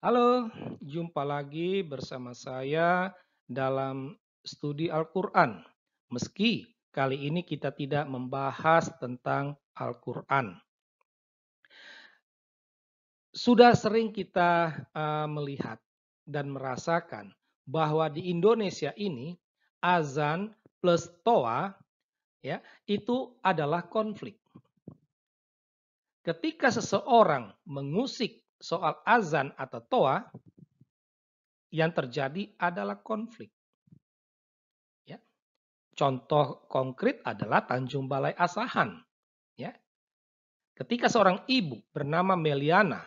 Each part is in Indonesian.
Halo, jumpa lagi bersama saya dalam studi Al-Quran. Meski kali ini kita tidak membahas tentang Al-Quran. Sudah sering kita melihat dan merasakan bahwa di Indonesia ini azan plus toa ya itu adalah konflik. Ketika seseorang mengusik soal azan atau toa, yang terjadi adalah konflik. Ya. Contoh konkret adalah Tanjung Balai Asahan. Ya. Ketika seorang ibu bernama Meliana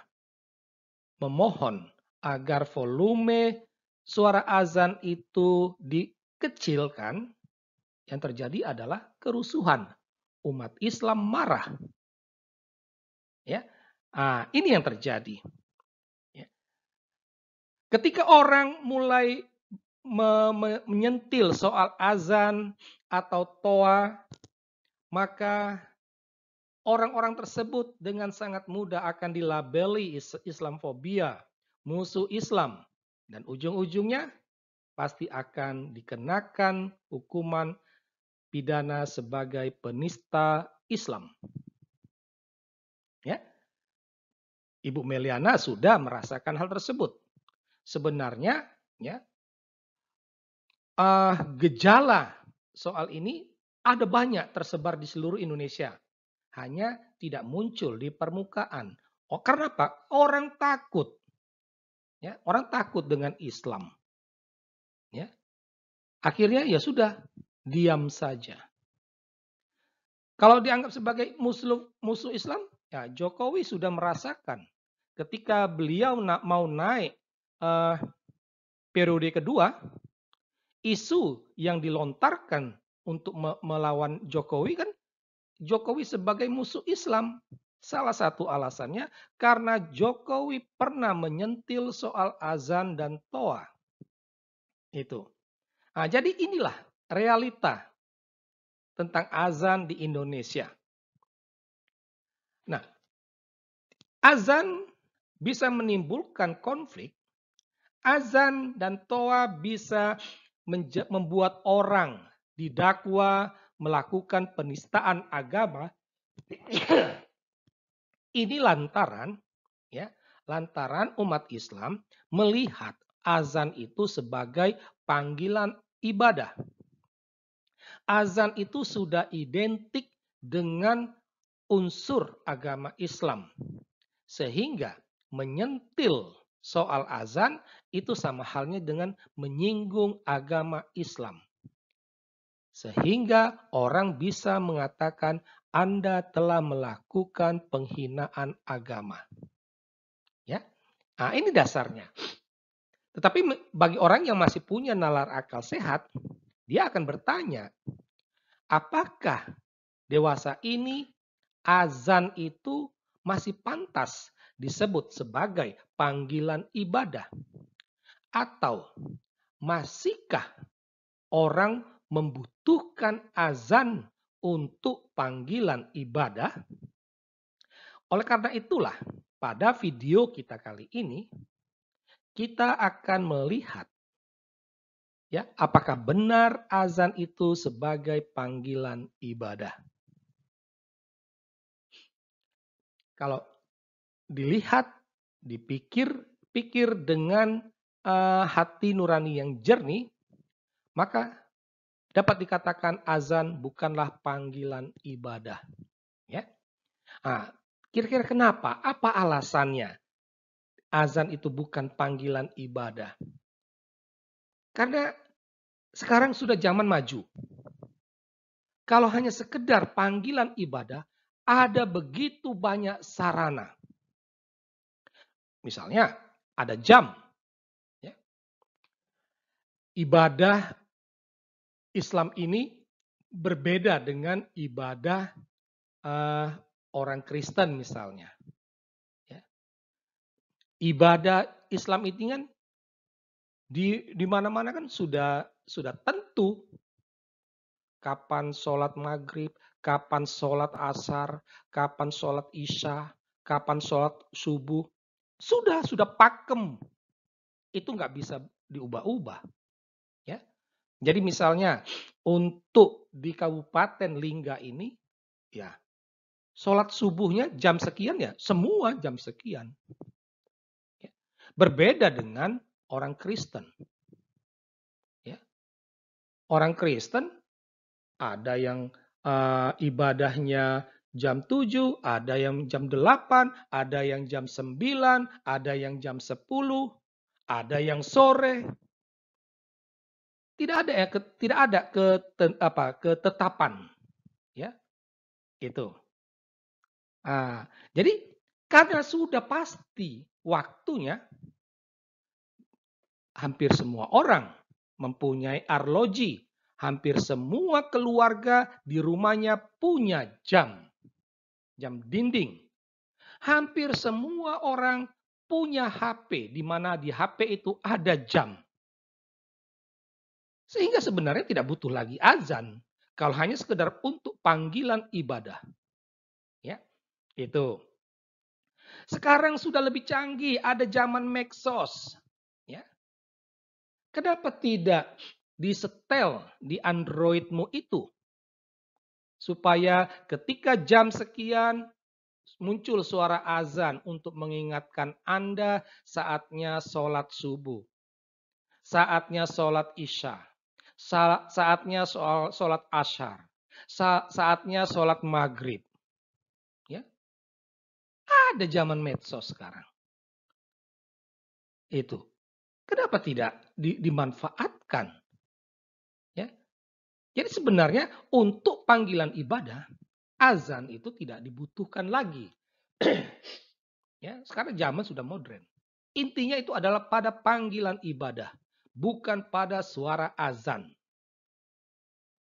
memohon agar volume suara azan itu dikecilkan, yang terjadi adalah kerusuhan. Umat Islam marah. Ya. Ini yang terjadi. Ya. Ketika orang mulai menyentil soal azan atau toa, maka orang-orang tersebut dengan sangat mudah akan dilabeli Islamfobia, musuh Islam. Dan ujung-ujungnya pasti akan dikenakan hukuman pidana sebagai penista Islam. Ya, Ibu Meliana sudah merasakan hal tersebut. Sebenarnya, ya, gejala soal ini ada banyak tersebar di seluruh Indonesia. Hanya tidak muncul di permukaan. Oh, karena apa? Orang takut. Ya, orang takut dengan Islam. Ya. Akhirnya ya sudah, diam saja. Kalau dianggap sebagai musuh Islam, ya Jokowi sudah merasakan ketika beliau mau naik eh, periode kedua, isu yang dilontarkan untuk melawan Jokowi kan Jokowi sebagai musuh Islam. Salah satu alasannya karena Jokowi pernah menyentil soal azan dan toa. Itu. Jadi inilah realita tentang azan di Indonesia. Nah, azan bisa menimbulkan konflik. Azan dan toa bisa membuat orang didakwa melakukan penistaan agama. Ini lantaran umat Islam melihat azan itu sebagai panggilan ibadah. Azan itu sudah identik dengan unsur agama Islam. Sehingga menyentil soal azan itu sama halnya dengan menyinggung agama Islam. Sehingga orang bisa mengatakan Anda telah melakukan penghinaan agama. Ya. Ini dasarnya. Tetapi bagi orang yang masih punya nalar akal sehat, dia akan bertanya, apakah dewasa ini azan itu masih pantas disebut sebagai panggilan ibadah? Atau masihkah orang membutuhkan azan untuk panggilan ibadah? Oleh karena itulah, pada video kita kali ini, kita akan melihat ya, apakah benar azan itu sebagai panggilan ibadah. Kalau dilihat, dipikir dengan hati nurani yang jernih, maka dapat dikatakan azan bukanlah panggilan ibadah. Ya. Kira-kira kenapa? Apa alasannya? Azan itu bukan panggilan ibadah. Karena sekarang sudah zaman maju. Kalau hanya sekedar panggilan ibadah, ada begitu banyak sarana. Misalnya ada jam. Ya. Ibadah Islam ini berbeda dengan ibadah orang Kristen misalnya. Ya. Ibadah Islam itu kan di mana-mana kan sudah tentu kapan sholat maghrib, kapan sholat asar, kapan sholat isya, kapan sholat subuh. sudah pakem. Itu nggak bisa diubah-ubah. Ya. Jadi misalnya untuk di Kabupaten Lingga ini, ya sholat subuhnya jam sekian ya, semua jam sekian. Ya. Berbeda dengan orang Kristen. Ya. Orang Kristen ada yang ibadahnya jam 7, ada yang jam 8, ada yang jam 9, ada yang jam 10, ada yang sore. Tidak ada ya, tidak ada ketetapan, ya, itu. Jadi karena sudah pasti waktunya, hampir semua orang mempunyai arloji, hampir semua keluarga di rumahnya punya jam dinding. Hampir semua orang punya HP, di mana di HP itu ada jam. Sehingga sebenarnya tidak butuh lagi azan, kalau hanya sekedar untuk panggilan ibadah. Ya, itu. Sekarang sudah lebih canggih, ada zaman medsos. Ya. Kenapa tidak disetel di Androidmu itu? Supaya ketika jam sekian muncul suara azan untuk mengingatkan Anda saatnya sholat subuh. Saatnya sholat isya. Saatnya sholat asyar. Saatnya sholat maghrib. Ya. Ada zaman medsos sekarang. Itu. Kenapa tidak dimanfaatkan? Ya. Jadi sebenarnya untuk panggilan ibadah, azan itu tidak dibutuhkan lagi. Ya, sekarang zaman sudah modern. Intinya itu adalah pada panggilan ibadah, bukan pada suara azan.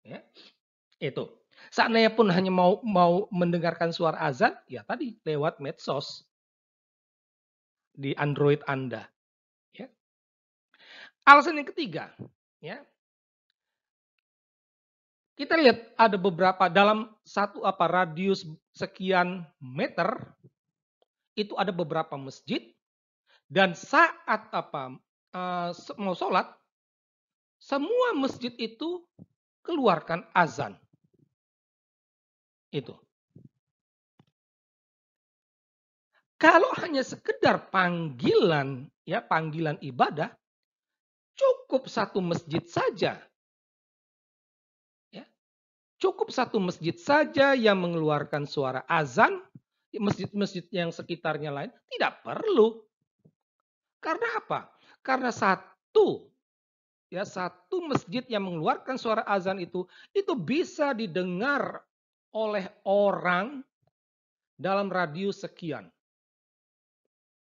Ya, itu. Seandainya pun hanya mau mendengarkan suara azan, ya tadi lewat medsos di Android Anda. Ya. Alasan yang ketiga, ya, kita lihat ada beberapa dalam satu radius sekian meter itu ada beberapa masjid dan saat mau sholat semua masjid itu keluarkan azan. Itu. Kalau hanya sekedar panggilan, ya panggilan ibadah, cukup satu masjid saja. Ya, cukup satu masjid saja yang mengeluarkan suara azan. Masjid-masjid yang sekitarnya lain tidak perlu. Karena apa? Karena satu masjid yang mengeluarkan suara azan itu bisa didengar oleh orang dalam radius sekian.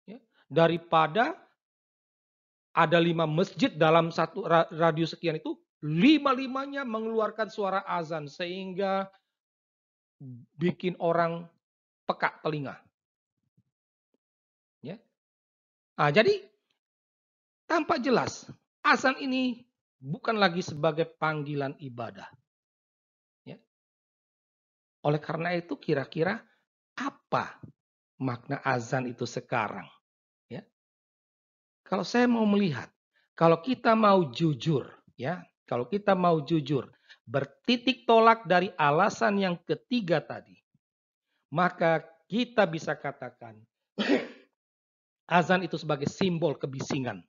Ya, daripada ada 5 masjid dalam satu radius sekian itu, 5-5-nya mengeluarkan suara azan sehingga bikin orang peka telinga. Ya. Jadi tampak jelas azan ini bukan lagi sebagai panggilan ibadah. Ya. Oleh karena itu kira-kira apa makna azan itu sekarang? Ya. Kalau saya mau melihat, kalau kita mau jujur, ya, kalau kita mau jujur, bertitik tolak dari alasan yang ketiga tadi, maka kita bisa katakan azan itu sebagai simbol kebisingan.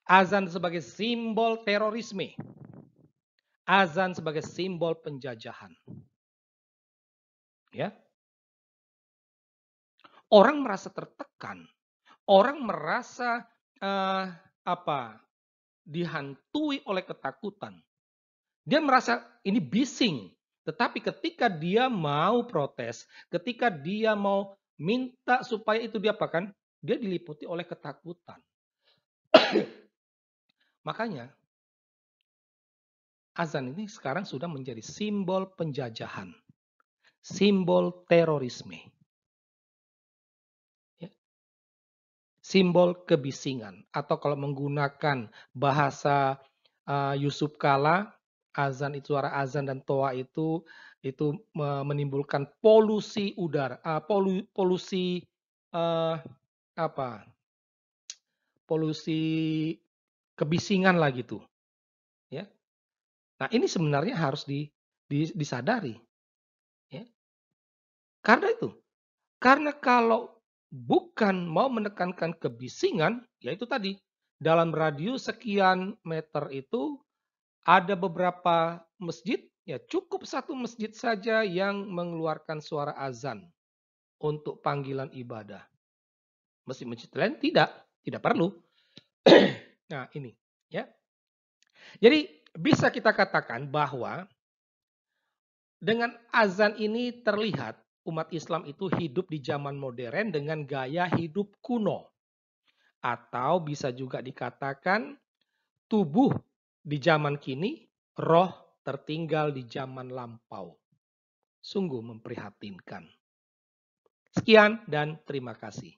Azan sebagai simbol terorisme. Azan sebagai simbol penjajahan. Ya. Orang merasa tertekan. Orang merasa dihantui oleh ketakutan. Dia merasa ini bising. Tetapi ketika dia mau protes, ketika dia mau minta supaya itu diapakan, dia diliputi oleh ketakutan. Makanya azan ini sekarang sudah menjadi simbol penjajahan, simbol terorisme, ya. Simbol kebisingan. Atau kalau menggunakan bahasa Yusuf Kala, azan itu suara azan dan toa itu menimbulkan polusi udara, polusi apa, polusi kebisingan lah gitu, ya. Nah, ini sebenarnya harus disadari, ya. Karena itu, karena kalau bukan mau menekankan kebisingan, ya itu tadi, dalam radius sekian meter itu ada beberapa masjid, ya cukup satu masjid saja yang mengeluarkan suara azan untuk panggilan ibadah. Masjid-masjid lain tidak perlu. Nah, ini ya. Jadi bisa kita katakan bahwa dengan azan ini terlihat umat Islam itu hidup di zaman modern dengan gaya hidup kuno. Atau bisa juga dikatakan tubuh di zaman kini, roh tertinggal di zaman lampau. Sungguh memprihatinkan. Sekian dan terima kasih.